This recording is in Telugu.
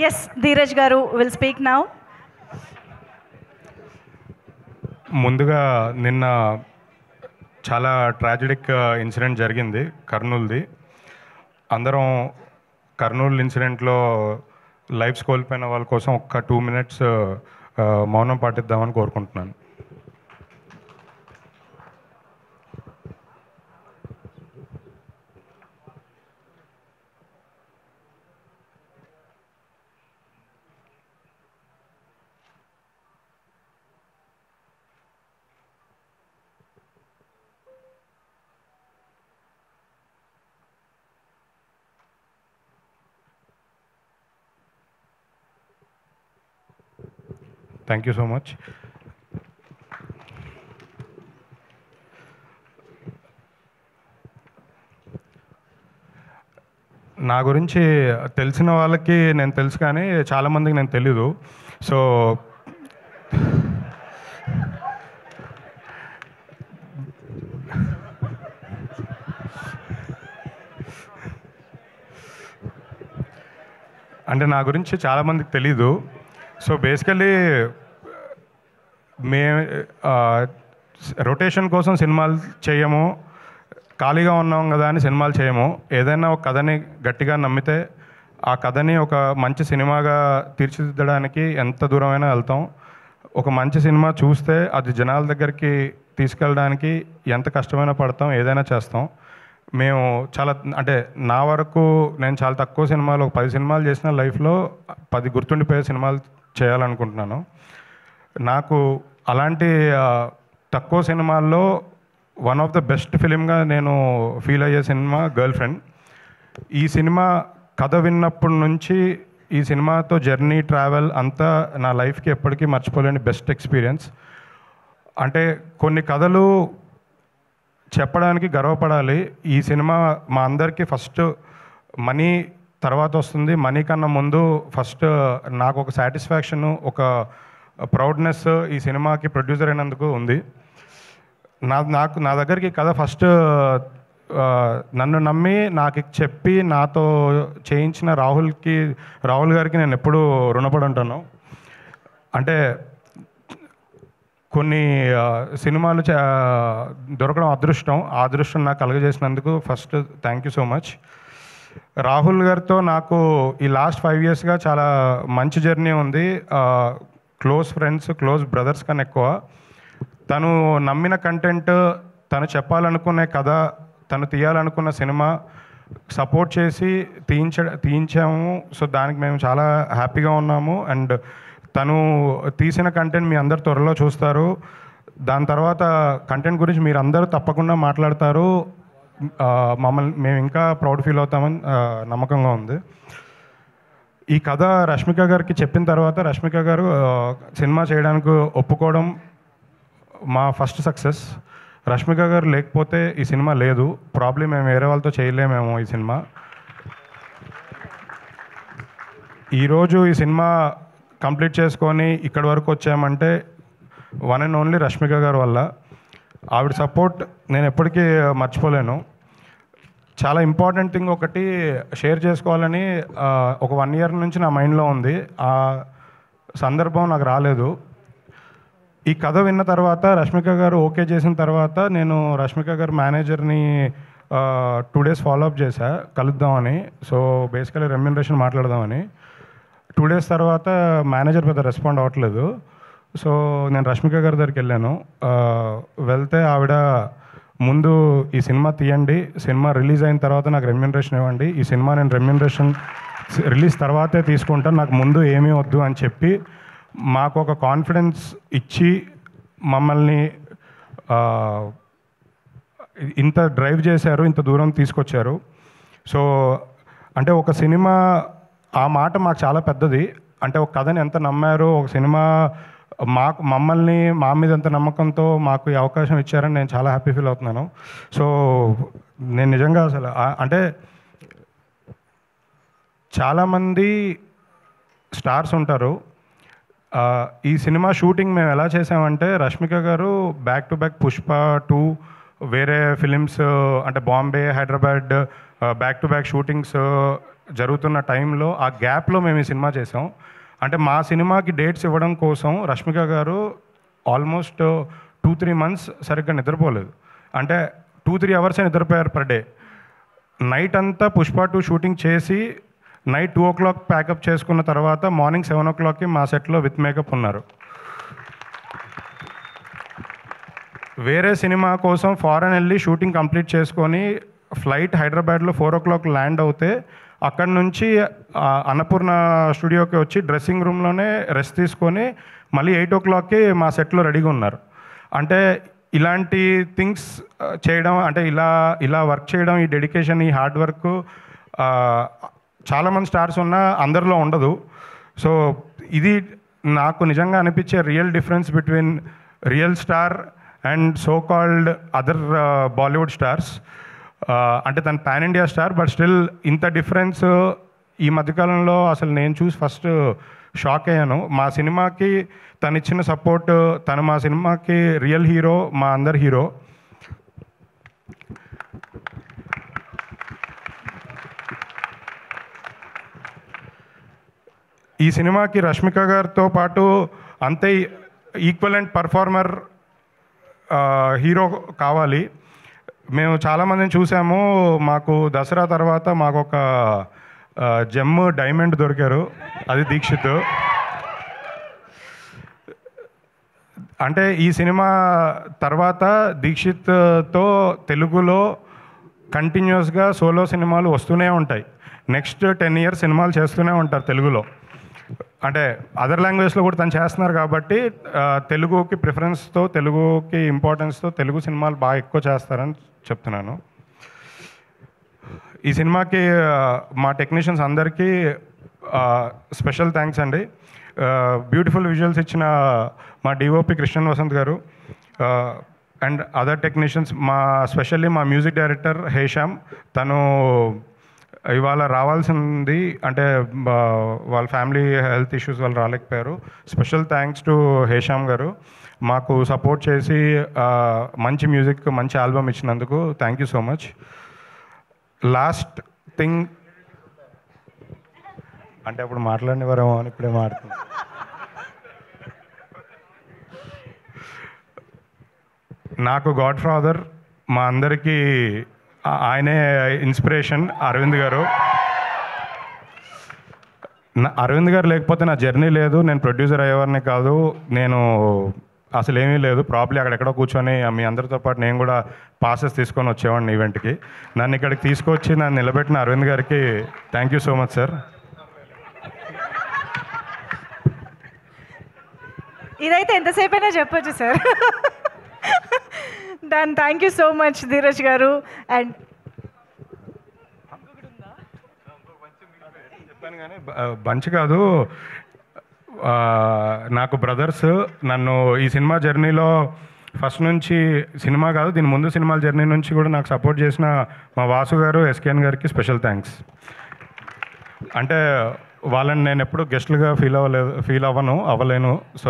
ఎస్, ధీరజ్ గారు విల్ స్పీక్ నౌ. ముందుగా నిన్న చాలా ట్రాజిడిక్ ఇన్సిడెంట్ జరిగింది కర్నూలుది. అందరం కర్నూలు ఇన్సిడెంట్లో లైఫ్స్ కోల్పోయిన వాళ్ళ కోసం ఒక్క 2 minutes మౌనం పాటిద్దామని కోరుకుంటున్నాను. Thank you so much. నా గురించి తెలిసిన వాళ్ళకి నేను తెలుసు, కానీ చాలామందికి నేను తెలీదు. సో అంటే నా గురించి చాలామందికి తెలీదు. సో బేసికలీ రొటేషన్ కోసం సినిమాలు చేయము, ఖాళీగా ఉన్నాం కదా అని సినిమాలు చేయము. ఏదైనా ఒక కథని గట్టిగా నమ్మితే ఆ కథని ఒక మంచి సినిమాగా తీర్చిదిద్దడానికి ఎంత దూరమైనా వెళ్తాం. ఒక మంచి సినిమా చూస్తే అది జనాల దగ్గరికి తీసుకెళ్ళడానికి ఎంత కష్టమైనా పడతాం, ఏదైనా చేస్తాం. మేము చాలా, అంటే నా వరకు నేను చాలా తక్కువ సినిమాలు, ఒక 10 సినిమాలు చేసిన లైఫ్లో 10 గుర్తుండిపోయే సినిమాలు చేయాలనుకుంటున్నాను. నాకు అలాంటి తక్కువ సినిమాల్లో వన్ ఆఫ్ ద బెస్ట్ ఫిలింగా నేను ఫీల్ అయ్యే సినిమా గర్ల్ ఫ్రెండ్. ఈ సినిమా కథ విన్నప్పటి నుంచి ఈ సినిమాతో జర్నీ, ట్రావెల్ అంతా నా లైఫ్కి ఎప్పటికీ మర్చిపోలేని బెస్ట్ ఎక్స్పీరియన్స్. అంటే కొన్ని కథలు చెప్పడానికి గర్వపడాలి. ఈ సినిమా మా అందరికీ ఫస్ట్ మనీ తర్వాత వస్తుంది. మనీ కన్నా ముందు ఫస్ట్ నాకు ఒక సాటిస్ఫాక్షను, ఒక ప్రౌడ్నెస్ ఈ సినిమాకి ప్రొడ్యూసర్ అయినందుకు ఉంది. నా దగ్గరికి కథ ఫస్ట్ నన్ను నమ్మి నాకు చెప్పి నాతో చేయించిన రాహుల్ గారికి నేను ఎప్పుడూ రుణపడి ఉంటాను. అంటే కొన్ని సినిమాలు దొరకడం అదృష్టం, ఆ అదృష్టం నాకు కలుగజేసినందుకు first thank you so much. Rahul గారితో నాకు ఈ లాస్ట్ 5 yearsగా చాలా మంచి జర్నీ ఉంది. క్లోజ్ ఫ్రెండ్స్, క్లోజ్ బ్రదర్స్ కన్నా ఎక్కువ. తను నమ్మిన కంటెంట్, తను చెప్పాలనుకునే కథ, తను తీయాలనుకున్న సినిమా సపోర్ట్ చేసి తీయించాము. సో దానికి మేము చాలా హ్యాపీగా ఉన్నాము. అండ్ తను తీసిన కంటెంట్ మీ అందరు త్వరలో చూస్తారు. దాని తర్వాత కంటెంట్ గురించి మీరు అందరూ తప్పకుండా మాట్లాడతారు. మేము ఇంకా ప్రౌడ్ ఫీల్ అవుతామని నమ్మకంగా ఉంది. ఈ కథ రష్మిక గారికి చెప్పిన తర్వాత రష్మిక గారు సినిమా చేయడానికి ఒప్పుకోవడం మా ఫస్ట్ సక్సెస్. రష్మిక గారు లేకపోతే ఈ సినిమా లేదు. ప్రాబ్లం మేము వేరే వాళ్ళతో చేయలేమేమో ఈ సినిమా. ఈరోజు ఈ సినిమా కంప్లీట్ చేసుకొని ఇక్కడి వరకు వచ్చామంటే వన్ అండ్ ఓన్లీ రష్మిక గారి వల్ల. ఆవిడ సపోర్ట్ నేను ఎప్పటికీ మర్చిపోలేను. చాలా ఇంపార్టెంట్ థింగ్ ఒకటి షేర్ చేసుకోవాలని ఒక 1 year నుంచి నా మైండ్లో ఉంది. ఆ సందర్భం నాకు రాలేదు. ఈ కథ విన్న తర్వాత రష్మిక గారు ఓకే చేసిన తర్వాత నేను రష్మిక గారు మేనేజర్ని 2 days ఫాలోఅప్ చేశా కలుద్దామని. సో బేసికలీ రెమ్యునరేషన్ మాట్లాడదామని. 2 days తర్వాత మేనేజర్ పెద్ద రెస్పాండ్ అవ్వట్లేదు. సో నేను రష్మిక గారి దగ్గరికి వెళ్ళాను. వెళ్తే ఆవిడ ముందు ఈ సినిమా తీయండి, సినిమా రిలీజ్ అయిన తర్వాత నాకు రెమ్యునరేషన్ ఇవ్వండి, ఈ సినిమా నేను రెమ్యునరేషన్ రిలీజ్ తర్వాతే తీసుకుంటాను, నాకు ముందు ఏమీ వద్దు అని చెప్పి మాకు ఒక కాన్ఫిడెన్స్ ఇచ్చి మమ్మల్ని ఇంత డ్రైవ్ చేశారు, ఇంత దూరం తీసుకొచ్చారు. సో అంటే ఒక సినిమా, ఆ మాట మాకు చాలా పెద్దది. అంటే ఒక కథని ఎంత నమ్మారు, ఒక సినిమా మమ్మల్ని మా మీద ఎంత నమ్మకంతో మాకు ఈ అవకాశం ఇచ్చారని నేను చాలా హ్యాపీ ఫీల్ అవుతున్నాను. సో నేను నిజంగా అసలు అంటే చాలామంది స్టార్స్ ఉంటారు. ఈ సినిమా షూటింగ్ మేము ఎలా చేసామంటే రష్మిక గారు బ్యాక్ టు బ్యాక్ పుష్ప 2 వేరే ఫిలిమ్స్ అంటే Bombay, Hyderabad back to back shootings జరుగుతున్న టైంలో ఆ గ్యాప్లో మేము ఈ సినిమా చేసాం. అంటే మా సినిమాకి డేట్స్ ఇవ్వడం కోసం రష్మిక గారు ఆల్మోస్ట్ 2-3 months సరిగ్గా నిద్రపోలేదు. అంటే 2-3 hours నిద్రపోయారు పర్ డే. నైట్ అంతా పుష్ప 2 షూటింగ్ చేసి నైట్ 2 o'clock ప్యాకప్ చేసుకున్న తర్వాత మార్నింగ్ 7 o'clockకి మా సెట్లో విత్ మేకప్ ఉన్నారు. వేరే సినిమా కోసం ఫారెన్ వెళ్ళి షూటింగ్ కంప్లీట్ చేసుకొని ఫ్లైట్ హైదరాబాద్లో 4 o'clock ల్యాండ్ అవుతే అక్కడి నుంచి అన్నపూర్ణ స్టూడియోకి వచ్చి డ్రెస్సింగ్ రూమ్లోనే రెస్ట్ తీసుకొని మళ్ళీ 8 o'clockకి మా సెట్లో రెడీగా ఉన్నారు. అంటే ఇలాంటి థింగ్స్ చేయడం, అంటే ఇలా వర్క్ చేయడం, ఈ డెడికేషన్, ఈ హార్డ్ వర్క్ చాలామంది స్టార్స్ ఉన్నా అందరిలో ఉండదు. సో ఇది నాకు నిజంగా అనిపించే real difference between real star and so called other Bollywood stars. అంటే తను pan India star, but still ఇంత డిఫరెన్స్ ఈ మధ్యకాలంలో అసలు నేను చూసి ఫస్ట్ షాక్ అయ్యాను. మా సినిమాకి తను ఇచ్చిన సపోర్ట్, తను మా సినిమాకి రియల్ హీరో, మా అందరి హీరో. ఈ సినిమాకి రష్మిక గారితో పాటు అంతే ఈక్వలెంట్ పర్ఫార్మర్ హీరో కావాలి. మేము చాలామందిని చూసాము. మాకు దసరా తర్వాత మాకు ఒక జెమ్ డైమండ్ దొరికారు, అది దీక్షిత్. అంటే ఈ సినిమా తర్వాత దీక్షిత్తో తెలుగులో కంటిన్యూస్గా సోలో సినిమాలు వస్తూనే ఉంటాయి. నెక్స్ట్ 10 years సినిమాలు చేస్తూనే ఉంటారు తెలుగులో. అంటే అదర్ లాంగ్వేజ్లో కూడా తను చేస్తున్నారు కాబట్టి తెలుగుకి ప్రిఫరెన్స్తో, తెలుగుకి ఇంపార్టెన్స్తో తెలుగు సినిమాలు బాగా ఎక్కువ చేస్తారని చెప్తున్నాను. ఈ సినిమాకి మా టెక్నీషియన్స్ అందరికీ స్పెషల్ థ్యాంక్స్ అండి. బ్యూటిఫుల్ విజువల్స్ ఇచ్చిన మా డిఓపి కృష్ణన్ వసంత్ గారు అండ్ అదర్ టెక్నీషియన్స్, స్పెషల్లీ మా మ్యూజిక్ డైరెక్టర్ హేషామ్. తను ఇవాళ రావాల్సింది, అంటే వాళ్ళ ఫ్యామిలీ హెల్త్ ఇష్యూస్ వాళ్ళు రాలేకపోయారు. స్పెషల్ థ్యాంక్స్ టు హేషామ్ గారు, మాకు సపోర్ట్ చేసి మంచి మ్యూజిక్, మంచి ఆల్బమ్ ఇచ్చినందుకు thank you so much. Last thing అంటే అప్పుడు మాట్లాడినవారేమో అని ఇప్పుడే మాట్లాడుతుంది. నాకు గాడ్ ఫాదర్, మా అందరికీ ఆయనే ఇన్స్పిరేషన్, అరవింద్ గారు. అరవింద్ గారు లేకపోతే నా జర్నీ లేదు, నేను ప్రొడ్యూసర్ అయ్యేవారిని కాదు, నేను అసలు ఏమీ లేదు. ప్రాబ్లీ అక్కడెక్కడో కూర్చొని మీ అందరితో పాటు నేను కూడా పాసెస్ తీసుకొని వచ్చేవాడిని ఈవెంట్కి. నన్ను ఇక్కడికి తీసుకొచ్చి నన్ను నిలబెట్టిన అరవింద్ గారికి thank you so much sir. ఇదైతే ఎంతసేపు అయినా చెప్పొచ్చు సార్. దాని thank you so much Dheeraj గారు. అండ్ చెప్పాను కానీ బంచ్ కాదు, నాకు బ్రదర్స్. నన్ను ఈ సినిమా జర్నీలో ఫస్ట్ నుంచి, సినిమా కాదు దీని ముందు సినిమాల జర్నీ నుంచి కూడా నాకు సపోర్ట్ చేసిన మా వాసు గారు, ఎస్కేఎన్ గారికి స్పెషల్ థ్యాంక్స్. అంటే వాళ్ళని నేను ఎప్పుడు గెస్ట్లుగా ఫీల్ అవ్వలేను. సో